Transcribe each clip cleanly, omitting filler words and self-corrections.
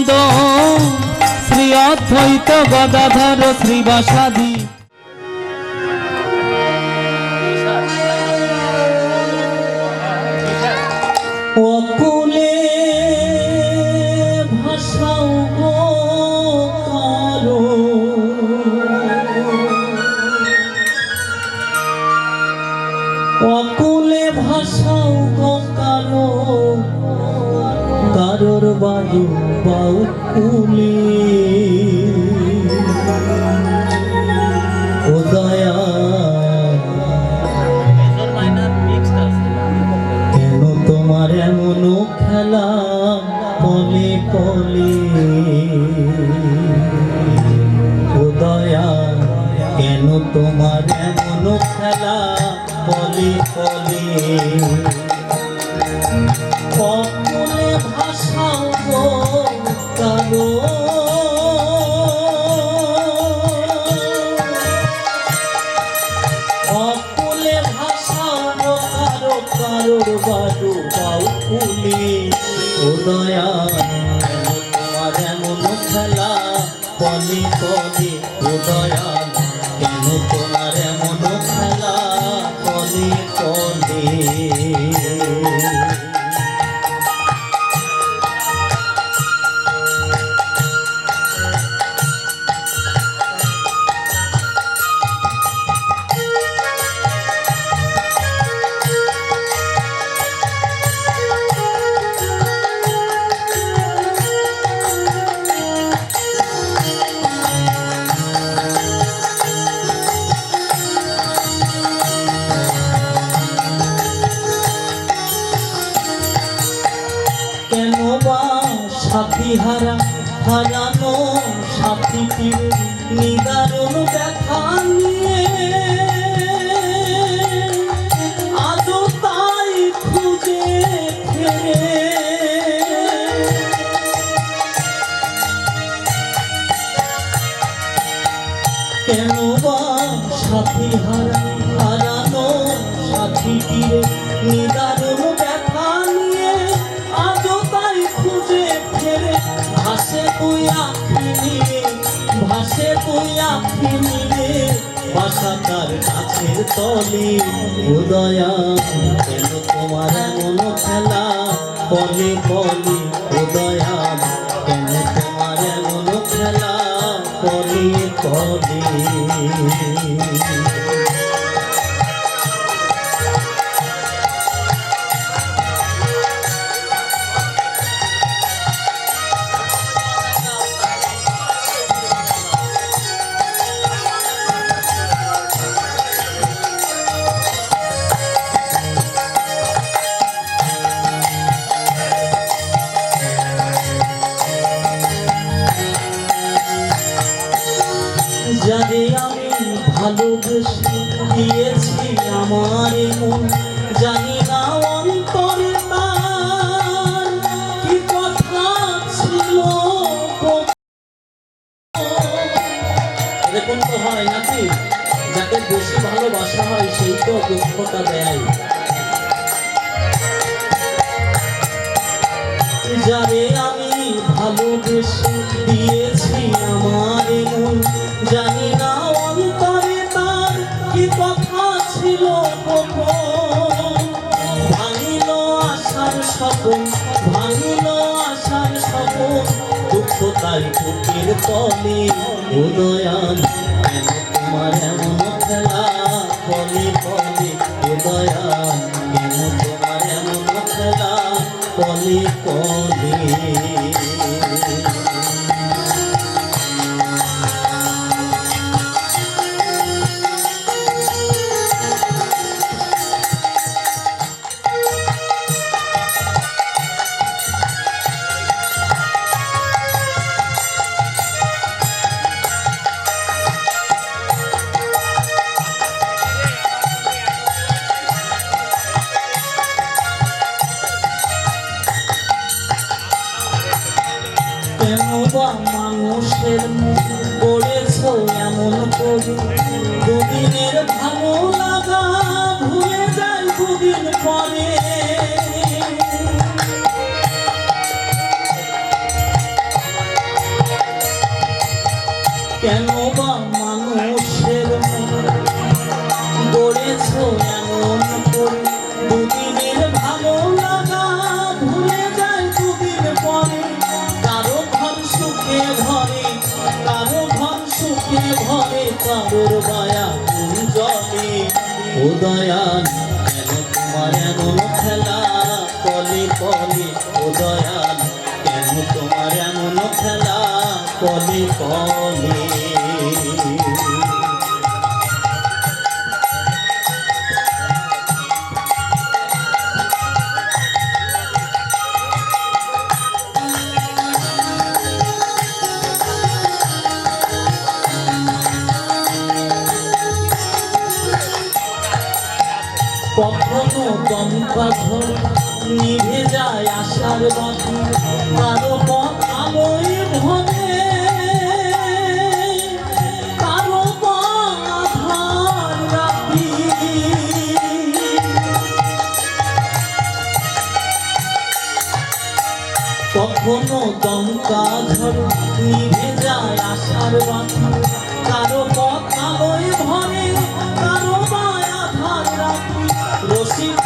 প্রেমানন্দ শ্রী অদ্বৈত গদাধর শ্রীবাসাদি। অকুলে ভাষাও কারো, অকুলে ভাষাও কারো, কারোর বায়ু বাউকুলে। ও দয়া কেন তোমার এমন খেলা কলে কলে। ও দয়া কেন তোমার এমন খেলা কলে কলে। অকুলে ভাষাও কারো, অকুলে ভাষাও কারো, কারোর বায়ু বাউকুলে। ও দয়া কেন তোমার এমন খেলা কলে কলে। ও দয়া কেন তোমার এমন খেলা কলে কলে। সাথী হারা হারানো সাথীটির নিদারুণ ব্যথা নিয়ে আজও তাই খুঁজে ফেরে। কেন বা সাথী হারানো সাথীটির নিদারুণ ব্যথা নিয়ে আজও তাই খুঁজে ফেরে। ভাসে তুই আঁখি নিয়ে, ভাসে তুই আঁখি নিয়ে বাসা তার গাছের তলে। ও দয়া কেন তোমার এমন খেলা কলে কলে। ও দয়া কেন তোমার এমন খেলা কলে কলে। যারে আমি ভালোবেসে দিয়েছি আমার মন, জানি না অন্তরে তার কি কথা ছিল। এরকম তো হয় নাকি, যাকে বেশি ভালোবাসা হয় সেই তো দুঃখটা দেয়। যারে আমি ভালোবেসে দিয়েছি আমার মন, জানি না অন্তরে তার কি কথা ছিল। ভাঙিল আশার স্বপন, ভাঙিল আশার স্বপন, দুঃখ তাই বুকের তলে। ও দয়াল কেন তোমার এমন খেলা কলে কলে। ও দয়াল কেন তোমার এমন খেলা কলে কলে। মানুষের মুখ করেছ এমন করে, দুদিনের ভালো লাগা ভুলে যায় দুদিন পরে। কেন বা মানুষের গড়েছ এমন করে দুদিনের ভালো লাগা ভুলে যায় দুদিন পরে কারো ঘর সুখে ভরে কারো ঘর সুখে ভরে কারোর মায়া জলে ও দয়াল কেন তোমার এমন খেলা কলে কলে ও দয়াল কেন তোমার এমন খেলা কলে কলে কখনো দমকা ঝড় নিভে যায় আশার বাতি কারো পথ আলোয় ভরে কারো আধার রাতি কখনো দমকা ঝড় নিভে যায় আশার বাতি কারো পথ আলোয় ভরে কারো আধার রাতি রসিক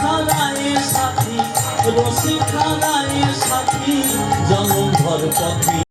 খানায় সাথী জনম ভর পথি।